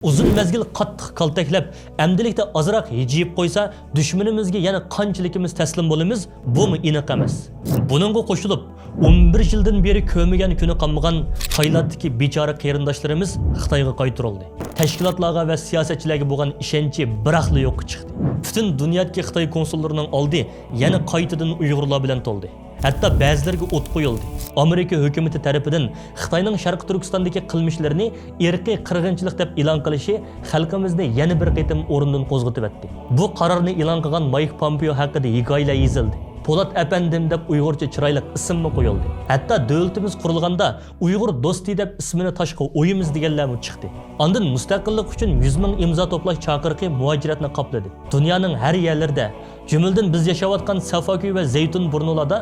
Uzun mezgil qattiq kaltaklab, əmdilikdə azraq hiciyib qoysa, düşmənimizə yana qançalikimiz təslim bo'lamiz, bu mu aniq emas. Bununğa qoşulub 11 yildan beri kömügən günü qanmagan Taylanddagi bechora qarindoshlarimiz Xitoyga qaytarildi. Tashkilotlarga va siyosatchilarga bo'lgan ishonchi biraqli yo'q chiqdi. Butun dunyodagi Xitoy konsullarining oldi yana qaytadan Uyg'urlar bilan to'ldi. Hatta ba'zilarga o't qo'yildi. Amerika hukumati tarafidan Xitoyning Sharq Turkistondagi qilmishlarini irqiy qirg'inchilik deb e'lon qilishi xalqimizni yana bir qitim o'rnidan qo'zg'atib etdi. Bu qarorni e'lon qilgan Mike Pompeo haqida hikoyalar yozildi. Polat Efendim deb Uyg'urcha chiroyli ismni qo'yildi. Hatto davlatimiz qurilganda Uyg'ur do'sti deb ismini tashqa o'yimiz deganlarmi chiqdi. Ondan mustaqillik uchun 100 ming imzo to'plash chaqiriqi muhojiratni qopladi. Dunyoning har yerlarida, jumladan biz yashayotgan Safakiy va Zaytun burnularda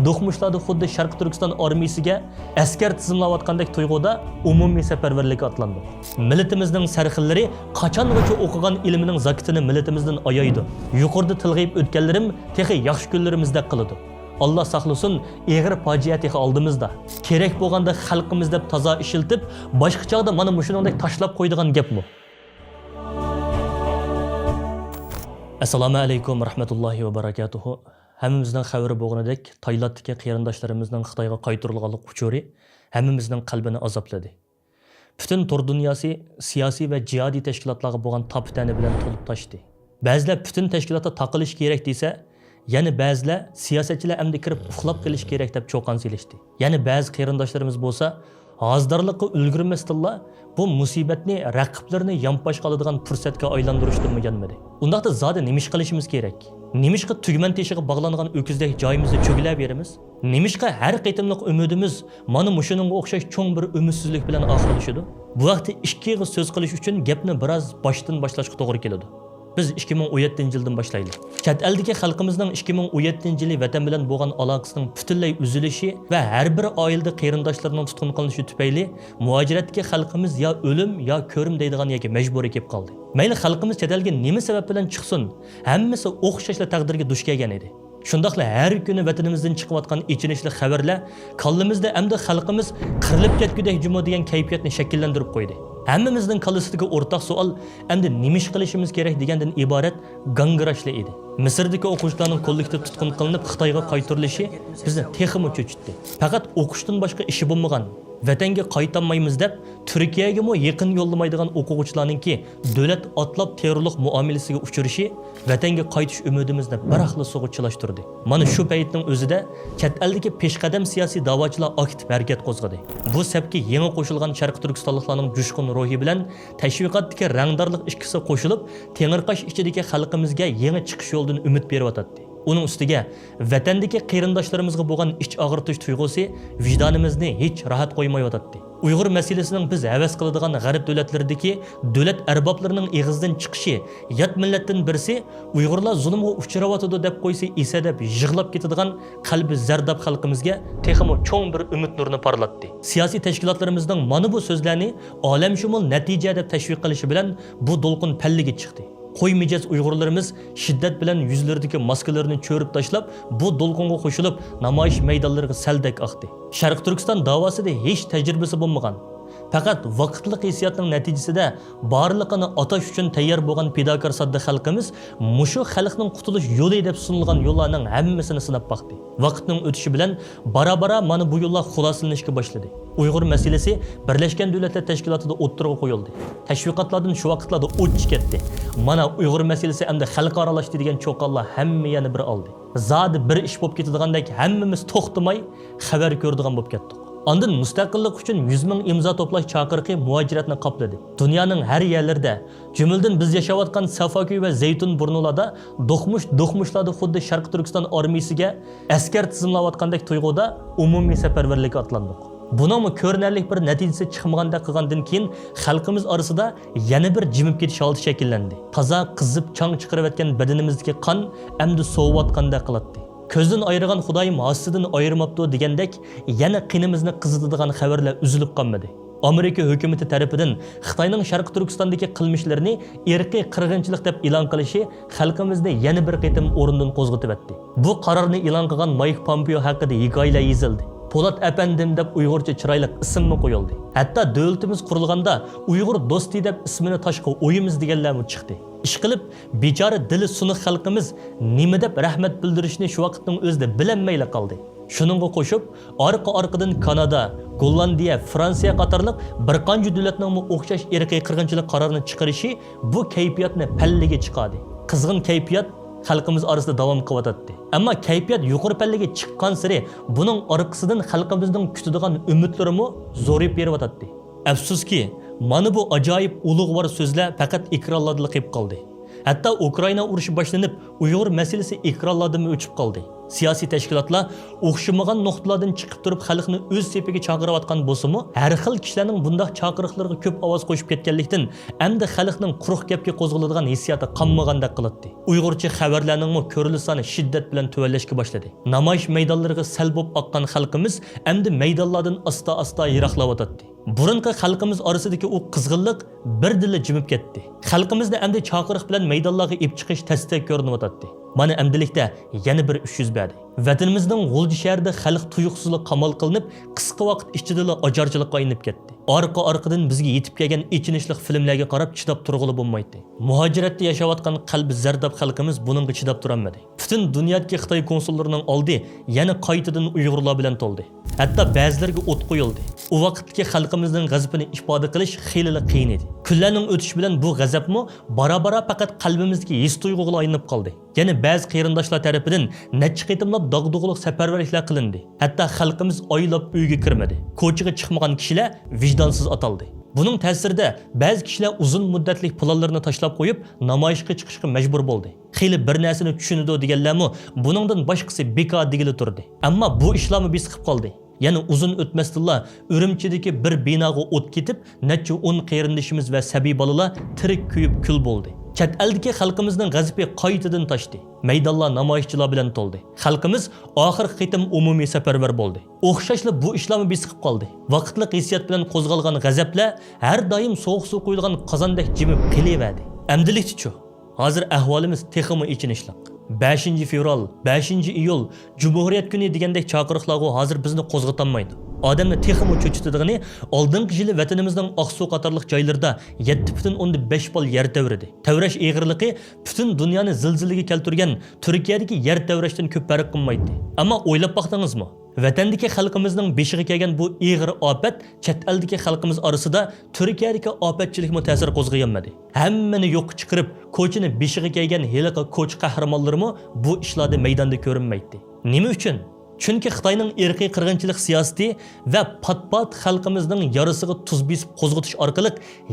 do'qmushlarda xuddi Sharq Turkiston armiyasiga askar tizimlayotgandek tuyg'uda umumiy safarbarlik otlandi. Millatimizning sarxillari qachongacha o'qigan ilmining zakitini millatimizdan ayaydi. Yuqorida tilg'ayib o'tganlarim texi yaxshi kunlarimizda qiladi. Allah saqlasin, eg'ir fojia texi oldimizda. Kerak bo'lganda xalqimiz deb toza ishiltib, boshqa chog'da mana shuningdek tashlab qo'ydigan gapmi? Assalomu alaykum rahmatullohi va barakatuhu. Hammamizning xabari bo'lganidek, Taylanddagi qarindoshlarimizning Xitoyga qaytarilganlik uchuri hammamizning qalbini azobladi. Butun tor dunyosi siyosiy va jihodiy tashkilotlarga bo'lgan taptani bilan to'lib toshdi. Ba'zilar butun tashkilotga taqilish kerak desa, yana ba'zilar siyosatchilar amdi kirib uxlab qilish kerak deb cho'qon silishdi. Yana ba'zi qarindoshlarimiz bo'lsa, hozirlikqa ulgurmasdilla bu musibatni raqiblarini yonbosh qoladigan fursatga aylantirishdirmi yanmadi. Undaqda zoda nimish qilishimiz kerak? Nimishqa tugman teshiga bog'langan o'kizdek joyimizda cho'gilab beramiz? Nimishqa har qaytimliq umidimiz mana shuningga o'xshash cho'ng bir umidsizlik bilan oxirlashadi? Bu vaqtda ikki og'iz so'z qilish uchun gapni biroz boshdan boshlashga to'g'ri keladi. Biz 2017-yildan boshlaylik. Chet eldagi xalqimizning 2017-yili vatan bilan bo'lgan aloqasining butunlay uzilishi va har bir oilada qarindoshlarining tutqun qilinishi tufayli muhojiratdagi xalqimiz yo o'lim yo ko'rim deydigan yoki majburiy kelib qoldi. Mayli xalqimiz chet elga nima sabab bilan chiqsin, hammasi o'xshashli taqdirga duch kelgan edi. Shundaqla har kuni vatanimizdan chiqayotgan ichinishli xabarlar qalbimizda hamda xalqimiz qirilib ketgudek jumo degan kayfiyatni shakllantirib qo'ydi. Hammamizning qalısidagi o'rtaq savol endi nima ish qilishimiz kerak degandan iborat gangirashli edi. Misrdagi o'quvchilarning kollektiv tutqun qilinib Xitoyga qaytarilishi bizni texmi cho'chitdi. Faqat o'qishdan boshqa ishi bo'lmagan, vatanga qaytanmaymiz deb Turkiyaga mo yaqin yo'llamaydigan o'quvchilarningki davlat otlab terrorlik muomalasiga uchirishi vatanga qaytish umidimizni baraqli sug'urchilashtirdi. Mana shu paytning o'zida chet eldagi peshqadam siyosiy da'vochilar aktiv harakat qo'zg'adi. Bu sababki yangi qo'shilgan Sharq Turkistonliklarning jushqun ruhi bilan tashviqotdagi rangdorlik ikkisi qo'shilib, Tengirqosh ichidagi xalqimizga yangi chiqish yo'lidan umid beryotdi. Uning ustiga vatandagi qarindoshlarimizga bo'lgan ich og'ritish tuyg'usi vijdonimizni hech rahat qo'ymayotdi. Uyg'ur masalasining biz havas qiladigan g'arb davlatlaridagi davlat arboblarining eg'izdan chiqishi, yot millatdan birsi Uyg'urlar zulmga uchrayotdi deb qo'ysa esa deb yig'lab ketadigan qalbi zardab xalqimizga texmo cho'ng bir umid nurini parlatdi. Siyosiy tashkilotlarimizning mana bu so'zlarni olamshumul natija deb tashviq qilishi bilan bu do'lqin pallaga chiqdi. Qo'y mijoz Uyg'urlarimiz shiddat bilan yuzlaridagi maskalarini cho'rib tashlab, bu do'lqinga qo'shilib namoyish maydonlariga saldak oqdi. Sharq Turkiston davosida hech tajribasi bo'lmagan, faqat vaqtli hissiyotning natijasida borliqini atash uchun tayyor bo'lgan fidokor sodda xalqimiz mushu xalqning qutulish yo'li deb sunilgan yo'llarning hammasini sinab boqdi. Vaqtning o'tishi bilan bara-bara mana bu yo'llar xulosalanishga boshladi. Uyg'ur masalasi Birlashgan Davlatlar Tashkilotida o'ttirg'a qo'yildi. Tashviqotlardan shu vaqtlarda o'ch ketdi. Mana Uyg'ur masalasi hamda xalqaro aralashdi degan cho'qonlar hamma yana bir oldi. Zodi bir ish bo'lib ketadigandak hammamiz to'xtamay xabar ko'rdigan bo'lib ketdik. Ondan mustaqillik uchun 100 ming imzo to'plash chaqiriqi muhojiratni qopladi. Dunyoning har yerlarida, jumladan biz yashayotgan Safakiy va Zaytun burnularda do'qmushlarda xuddi Sharq Turkiston armiyasiga askar tizimlayotgandek tuyg'uda umumiy safarbarlikka otlandik. Buningmi ko'rinarlik bir natijasi chiqmaganda qilgandan keyin xalqimiz orasida yana bir jimib ketish holati shakllandi. Toza qizib chang chiqarayotgan badanimizdagi qon endi soviyotganda qiladi. Ko'zdan ayırgan Xudoyim hassidan ayırmabdi degandek yana qinimizni qizitadigan xabarlar uzilib qolmadi. Amerika hukumati tarafidan Xitoyning Sharq Turkistondagi qilmishlarini irqiy qirg'inchilik deb e'lon qilishi xalqimizni yana bir qitim o'rnidan qo'zg'atib etdi. Bu qarorni e'lon qilgan Mike Pompeo haqida hikoyalar yozildi. Polat Efendim deb Uyg'urcha chiroyli ismni qo'yildi. Hatto davlatimiz qurilganda Uyg'ur do'sti deb ismini tashqa o'yimiz deganlarmi chiqdi. Ishqilib, bechora dili suniq xalqimiz nima deb rahmat bildirishni shu vaqtning o'zida bilinmayla qoldi. Shuningga qo'shib, orqa-orqadan Kanada, Gollandiya, Fransiya qatorliq bir qancha davlatning o'xshash irqiy qirg'inchilik qarorini chiqarishi bu kayfiyatni pallaga chiqadi. Qizg'in kayfiyat xalqimiz orasida davom qilyotdi. Ammo kayfiyat yuqori pallaga chiqqan sari buning orqasidan xalqimizning kutadigan umidlarimi zo'rayib beryapti. Afsuski, mana bu ajoyib ulug'vor so'zlar faqat ekranlarda qolib qoldi. Hatto Ukraina urushi boshlanib, Uyg'ur masalasi ekranlardan o'chib qoldi. Siyosiy tashkilotlar o'xshamagan nuqtalardan chiqib turib xalqni o'z sepiga chaqirayotgan bo'lsa-mu, har xil kishilarning bunday chaqiriqlarga ko'p ovoz qo'shib ketganlikdan endi xalqning quruq gapga qo'zg'aladigan hissiyoti qolmagandek qiladi. Uyg'urcha xabarlarning ko'rilish soni shiddat bilan tuvanlashga boshladi. Namoyish maydonlariga sal bo'lib oqqan xalqimiz endi maydonlardan asta-asta yiroqlayotdi. Burunqi xalqimiz orasidagi u qizg'inlik birdilla jimib ketdi. Xalqimizni endi chaqiriq bilan maydonlarga ib chiqish tasdiq ko'rinyapti. Mana amdilikda yana bir 300 berdi. Vatanimizning G'ulji shahrida xalq tuyuqsizlik qamal qilinib, qisqa vaqt ichida ajarchilikqa aynib ketdi. Orqa-orqadan bizga yetib kelgan ichinishlik filmlarga qarab chidab turg'ili bo'lmaydi. Muhojiratda yashayotgan qalbi zardab xalqimiz buningga chidab turolmadi. Butun dunyodagi Xitoy konsullarining oldi yana qaytadan Uyg'urlar bilan to'ldi. Hatto ba'zilarga o't qo'yildi. U vaqtdagi xalqimizning g'azabini ifoda qilish xeyli qiyin edi. Kunlarning o'tishi bilan bu g'azabmi bara-bara faqat qalbimizga his tuyg'uga aylanib qoldi. Yana ba'zi qarindoshlar tarafidan necha qitimlab dog'dug'liq safarbarliklar qilindi. Hatto xalqimiz oylab uyga kirmadi. Ko'chaga chiqmagan kishilar vijdonsiz ataldi. Buning ta'sirida ba'zi kishilar uzun muddatli planlarini tashlab qo'yib, namoyishga chiqishga majbur bo'ldi. Xeyli bir narsani tushunadi deganlarmi, buningdan boshqasi bekor degili turdi. Ammo bu ishlarni besqib qoldi. Yani uzun o'tmasdilla Urumchidagi bir binoga o't ketib, necha 10 qarindishimiz va sabiy bolalar tirik kuyib kul bo'ldi. Chet eldagi xalqimizning g'azabi qaytadan toshdi. Maydonlar namoyishchilar bilan to'ldi. Xalqimiz oxirgi qitim umumiy safarbar bo'ldi. O'xshashli bu ishlarni besqib qoldi. Vaqtli hissiyat bilan qo'zg'algan g'azablar har doim sovuq suv quyilgan qozondek jimib qilaverdi. Amdilikchi, hozir ahvolimiz texmi ichinishliq. 5 fevral, 5 iyul Cumhuriyet günü degandek chaqiriqlarga hozir bizni qo'zg'atanmaydi. Odamni texmi cho'chitadigan oldingi yili vatanimizning Oqsuv qatorliq joylarida 7.5 bal yer davridi. Tavrash eg'irligi butun dunyoni zilzilaga keltirgan Turkiyadagi yer davrashdan ko'p farq qilmaydi. Ammo o'ylab baqdingizmi? Vatandagi xalqimizning beshiga kelgan bu ig'ir ofat chet eldagi xalqimiz orasida Turkiyadagi ofatchilikmi ta'sir qo'zg'ayanmadi. Hammani yo'q chiqarib, ko'chini beshiga kelgan heliqa ko'ch qahramonlarimi bu ishlarda maydonda ko'rinmaydi. Nima uchun? Chunki Xitoyning irqiy qirg'inchilik siyosati va pat-pat xalqimizning yarasiga tuz besib qo'zg'atish orqali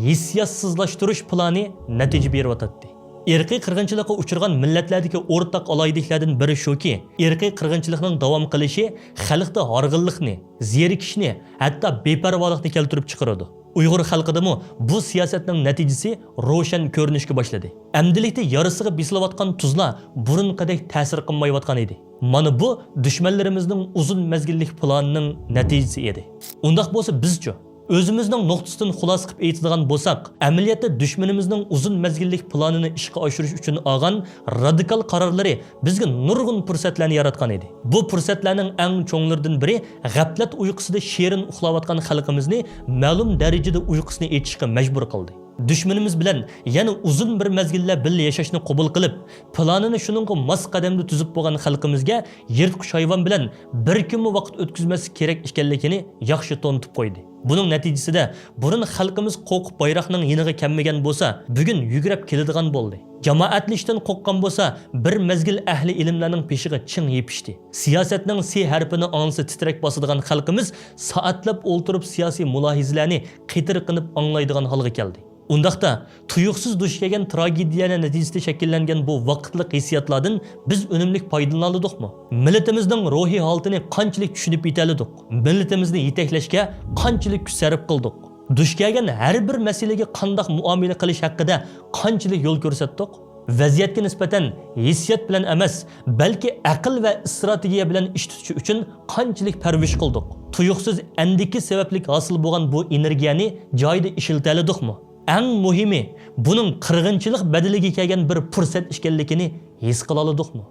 hissiyotsizlashtirish plani natija beryapti. Irqiy qirg'inchilikqa uchirgan millatlardagi o'rtaq alayliklardan biri shuki, irqiy qirg'inchilikning davom qilishi xalqda horg'inlikni, zerikishni, hatto beparvolikni keltirib chiqaradi. Uyg'ur xalqidami bu siyosatning natijasi ro'shan ko'rinishga boshladi. Amdilikda yarasiga besilayotgan tuzlar burunqidek ta'sir qilmayotgan edi. Mana bu dushmanlarimizning uzun mezgillik planining natijasi edi. Undaq bo'lsa bizchi o'zimizning nuqtasidan xulos qilib aytadigan bo'lsak, amaliyotda dushmanimizning uzun mezgillik planini ishga oshirish uchun olgan radikal qarorlari bizga nurg'un fursatlarni yaratgan edi. Bu fursatlarning eng cho'nglaridan biri g'aflat uyqusida sherin uxlayotgan xalqimizni ma'lum darajada uyqusini etishga majbur qildi. Dushmanimiz bilan yana uzun bir mezgillar birga yashashni qabul qilib, planini shuningga mos qadamda tuzib bo'lgan xalqimizga yirtqich hayvon bilan bir kunmi vaqt o'tkazmasi kerak ekanligini yaxshi to'ntib qo'ydi. Buning natijasida burun xalqimiz qo'rqib bayroqning yeniga kelmagan bo'lsa, bugun yugurib keladigan bo'ldi. Jamoatlishdan qo'rqqan bo'lsa, bir mezgil ahli ilmlarning peshiga ching yepishdi. Siyosatning C harfini anglasa titrak bosadigan xalqimiz soatlab o'ltirib siyosiy mulohizalarni qitir qilib anglaydigan holga keldi. Undaqda tuyuqsiz duch kelgan tragediyaning natijasida shakllangan bu vaqtli hissiyotlardan biz unumli foydalanadikmi? Millatimizning ruhiy holatini qanchalik tushunib yetaladik? Millatimizni yetaklashga qanchalik kuch sarf qildik? Duch kelgan har bir masalaga qanday muomala qilish haqida qanchalik yo'l ko'rsatdik? Vaziyatga nisbatan hissiyot bilan emas, balki aql va strategiya bilan ish tutish uchun qanchalik parvish qildik? Tuyuqsiz andiki sababli hosil bo'lgan bu energiyani joyida ishiltaladikmi? Eng muhimi, buning qirg'inchilik badaliga kelgan bir fursat ekanligini his qila oladikmi?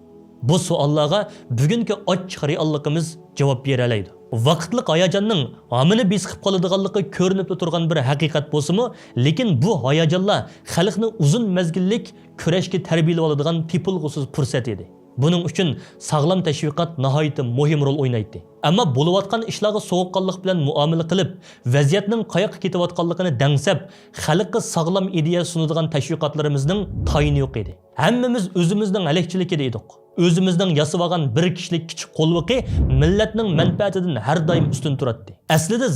Bu savollarga bugungi ochiq realligimiz javob bera oladi. Vaqtliq hayajonning omini besqib qoladiganligi ko'rinib turgan bir haqiqat bo'lsa-mu, lekin bu hayajonlar xalqni uzun mezgillik kurashga tarbiyalab oladigan tepilg'usiz fursat edi. Buning uchun sog'lom tashviqot nihoyatda muhim rol o'ynaydi. Ammo bo'layotgan ishlarga sovuqqonlik bilan muomala qilib, vaziyatning qayoqqa ketayotganligini dangsab, xalqqa sog'lom ideya sunadigan tashviqotlarimizning tayini yo'q edi. Hammamiz o'zimizning halakchiligida edik. O'zimizning yasab olgan bir kishilik kichik qo'lviqi millatning manfaatidan har doim ustun turadi. Aslida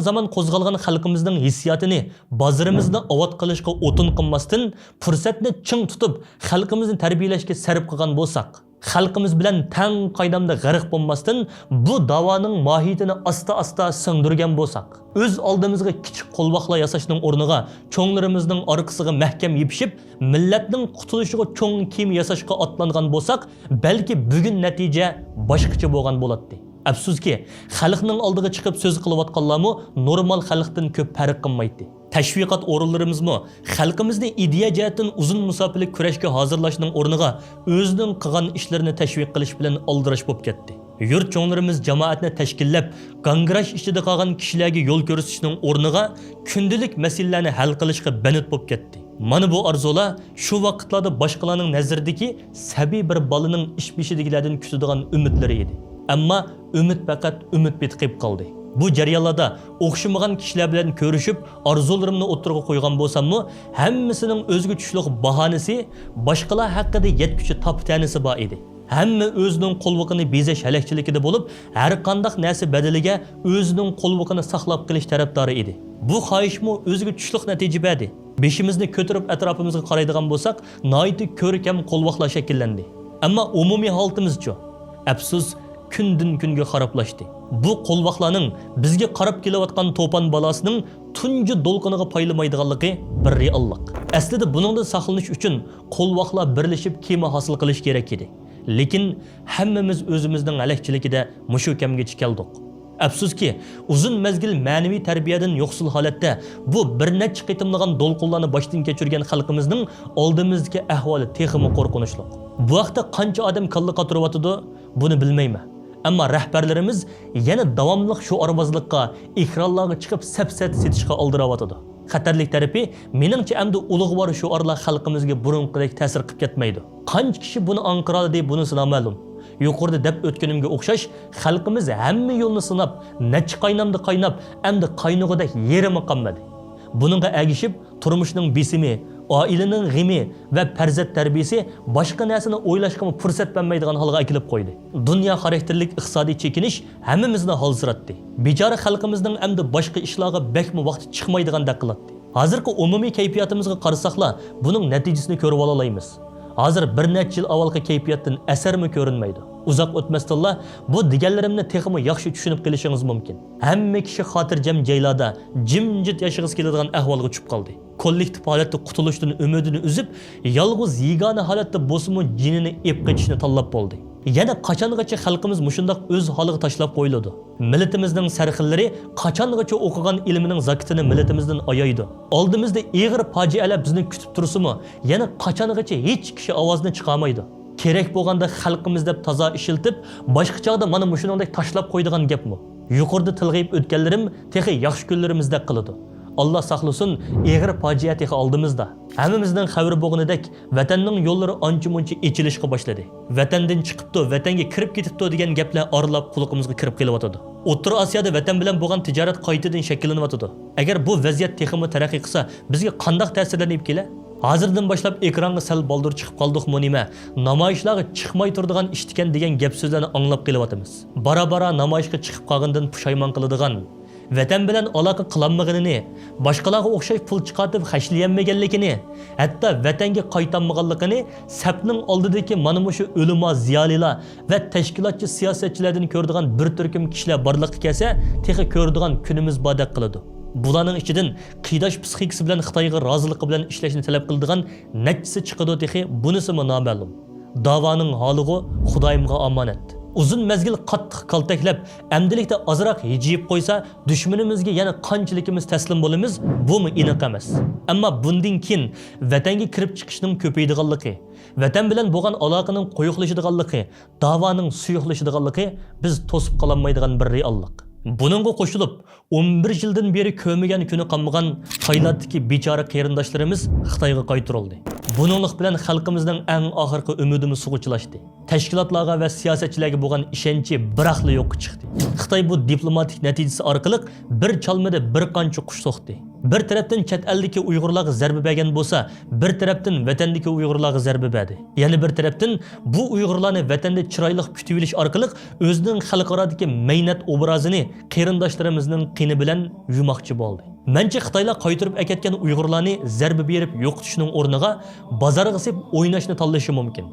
zamon qo'zg'algan xalqimizning hissiyotini bozorimizda ovod qilishga o'tin qilmasdan, fursatni ching tutib, xalqimizni tarbiyalashga sarf qilgan bo'lsak, xalqimiz bilan tang qaydamda g'arq bo'lmasdan bu davoning mohiyatini asta singdirgan bo'lsak, o'z oldimizga kichik qo'lvoqlar yasashning o'rniga cho'nglarimizning orqasiga mahkam yepishib, millatning qutulishiga cho'ng kiyim yasashga otlangan bo'lsak, balki bugun natija boshqacha bo'lgan bo'ladi. Afsuski, xalqning oldiga chiqib so'z qilayotganlarmi normal xalqdan ko'p farq qilmaydi. Tashviqot o'rinlarimizmi xalqimizni ideya jihatdan uzun musofirli kurashga hozirlashning o'rniga o'zining qilgan ishlarini tashviq qilish bilan oldirash bo'lib ketdi. Yurt cho'nglarimiz jamoatni tashkillab, gangirash ichida qolgan kishilarga yo'l ko'rsatishning o'rniga kundalik masalalarni hal qilishga banit bo'lib ketdi. Mana bu arzular shu vaqtlarda boshqalarning nazaridagi sabiy bir bolaning ish beshidagilardan kutadigan umidlari edi. Ammo umid faqat umid bitib qoldi. Bu jarayonlarda o'xshamagan kishilar bilan ko'rishib, orzularimni o'tirg'a qo'ygan bo'lsam-mu, hammasining o'zga tushliq bahonasi, boshqalar haqida yetguchi toptanisi bor edi. Hamma o'zining qo'lviqini bezash halakchiligida bo'lib, har qanday narsa badaliga o'zining qo'lviqini saqlab qilish tarafdori edi. Bu xohishmi o'ziga tushliq natija berdi. Beshimizni ko'tarib atrofimizga qaraydigan bo'lsak, noiti ko'rkam qo'lviqlar shakllandi. Ammo umumiy holatimiz-chi? Afsus, kundan kunga xaroblashdi. Bu qo'lvoqlarning bizga qarab kelayotgan to'pon balasining tunji do'lqiniga paylamaydiganligi bir reallik. Aslida buningdan saqlanish uchun qo'lvoqlar birlashib kema hosil qilish kerak edi. Lekin hammamiz o'zimizning halakchiligida mushu kamgacha keldik. Afsuski, uzun mezgil ma'naviy tarbiyadan yo'qsul holatda bu bir necha qitimlagan do'lqinlarni boshdan kechirgan xalqimizning oldimizdagi ahvoli texmi qo'rqinchli. Bu vaqtda qancha odam kalla qotiryotidi, buni bilmayman. Ammo rahbarlarimiz yana davomli shu orbozlikqa, ekranlarga chiqib sapsat setishga oldirayotidi. Xatarlik tarafi meningcha endi ulug'vor shu orlar xalqimizga burunqidek ta'sir qilib ketmaydi. Qancha kishi buni anqiradi deb bunisi noma'lum. Yuqorida deb o'tganimga o'xshash, xalqimiz hamma yo'lni sinab, necha qaynab, endi qaynug'ida yerimi qolmadi. Buningga agishib, turmushning besimi, oilaning g'imi va farzand tarbiyasi boshqa narsani o'ylashga fursat bermaydigan holga kelib qo'ydi. Dunyo xarakterlik iqtisodiy chekinish hammamizni holsiratdi. Bechora xalqimizning endi boshqa ishlarga bekmi vaqt chiqmaydigandek qiladi. Hozirgi umumiy kayfiyatimizga qarasaqlar, buning natijasini ko'rib olaymiz. Hozir bir necha yil avvalgi kayfiyatdan asarmi ko'rinmaydi. Uzoq o'tmasdilla bu deganlarimni texmi yaxshi tushunib qilishingiz mumkin. Hamma kishi xotirjam joylarda jimjit yashag'isi keladigan ahvolga tushib qoldi. Kollektiv holatda qutulishdan umidini uzib, yolg'iz yegona holatda bo'lsa-mu jinini ep qochishni tanlab bo'ldi. Yana qachongacha xalqimiz mushundaq o'z holiga tashlab qo'yiladi. Millatimizning sarxillari qachongacha o'qigan ilmining zakitini millatimizdan ayaydi. Oldimizda og'ir fojialar bizni kutib tursa-mu, yana qachongacha hech kishi ovozini chiqarmaydi. Kerak bo'lganda xalqimiz deb toza ishiltib, boshqa chog'da mana mushuningdek tashlab qo'ydigan gapmi? Yuqorida tilg'ayib o'tganlarim texi yaxshi kunlarimizda qiladi. Allah saqlasin, og'ir fojia texi oldimizda. Hammamizning xabari bo'lganidek, vatanning yo'llari ancha-muncha echilishga boshladi. Vatandan chiqibdi, vatanga kirib ketibdi degan gaplar orlab quloqimizga kirib kelyotdi. O'rta Osiyoda vatan bilan bo'lgan tijorat qaytadan shakllanyapti. Agar bu vaziyat texmi taraqqiy qilsa, bizga qanday ta'sirlanib kelar? Hozirdan boshlab ekranga sal boldir chiqib qoldikmi nima? Namoyishlarga chiqmay turadigan ish ekan degan gap so'zlarni anglab kelyapmiz. Bara namoyishga chiqib qolgandan pushaymon qiladigan, vatan bilan aloqa qilolmaganini, boshqalarga o'xshash pul chiqarib xashlayolmaganligini, hatto vatanga qaytanmaganligini sapning oldidagi mana shu o'lima ziyolilar va tashkilotchi siyosatchilardan ko'radigan bir turkum kishilar borliqqa kelsa, texi ko'radigan kunimiz bodaq qiladi. Bularning ichidan qiyosh psixikasi bilan Xitoyga roziligi bilan ishlashni talab qiladigan nechisi chiqadi texi bunisi noma'lum. Davoning holiga Xudoyimga omonat. uzun mezgil qattiq kaltaklab, amdilikda azroq hijiyib qo'ysa, dushmanimizga yana qanchalikimiz taslim bo'lamiz, bu aniq emas. Ammo bundan keyin vatanga kirib chiqishning ko'paydiganligi, vatan bilan bo'lgan aloqaning qo'yiqlashadiganligi, da'voning suyuqlashadiganligi biz to'sib qololmaydigan bir reallik. Buningga qo'shilib, 11 yildan beri ko'migan kuni qolmagan Taylanddagi bechora qarindoshlarimiz Xitoyga qaytarildi. Buninglik bilan xalqimizning eng oxirgi umidimiz sug'uchilashdi. Tashkilotlarga va siyosatchilarga bo'lgan ishonchi biroqli yo'qqa chiqdi. Xitoy bu diplomatik natijasi orqali bir chalmada bir qancha qush so'qdi. Bir tarafdan chet eldagi Uyg'urlarga zarba bergan bo'lsa, bir tarafdan vatandagi Uyg'urlarga zarba berdi. Yana bir tarafdan bu Uyg'urlarni vatanda chiroyli kutib olish orqali o'zining xalqarodagi maynat obrazini qarindoshlarimizning qini bilan yumoqchi bo'ldi. Mencha Xitoylar qaytirib aketgan Uyg'urlarni zarba berib yo'qotishning o'rniga bozorga sep o'ynashni tanlashi mumkin.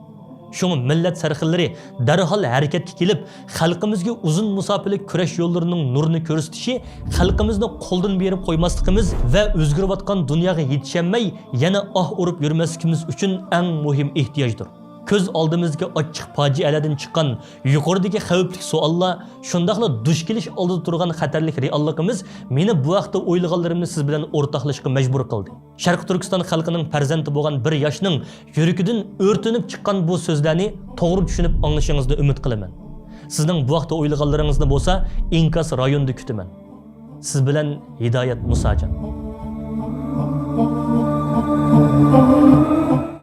Şunu millet sarxillari darhol harakatga kelib, xalqimizga uzun musofirlik kurash yo'llarining nurini ko'rsatishi, xalqimizni qo'ldan berib qo'ymasligimiz va o'zgarayotgan dunyoga yetishamay yana urib yurmasligimiz uchun eng muhim ehtiyojdir. Ko'z oldimizga ochiq fojialardan chiqqan yuqoridagi xavfli savollar, shundaqla dush kelish oldida turgan xatarlik realligimiz meni bu vaqtda o'ylaganlarimni siz bilan o'rtoqlashga majbur qildi. Sharq Turkiston xalqining farzandi bo'lgan bir yoshning yuragidan o'rtinib chiqqan bu so'zlarni to'g'ri tushunib anglashingizni umid qilaman. Sizning bu vaqtda o'ylaganingizni bo'lsa, Inkas rayonida kutaman. Siz bilan Hidoyat Musajon.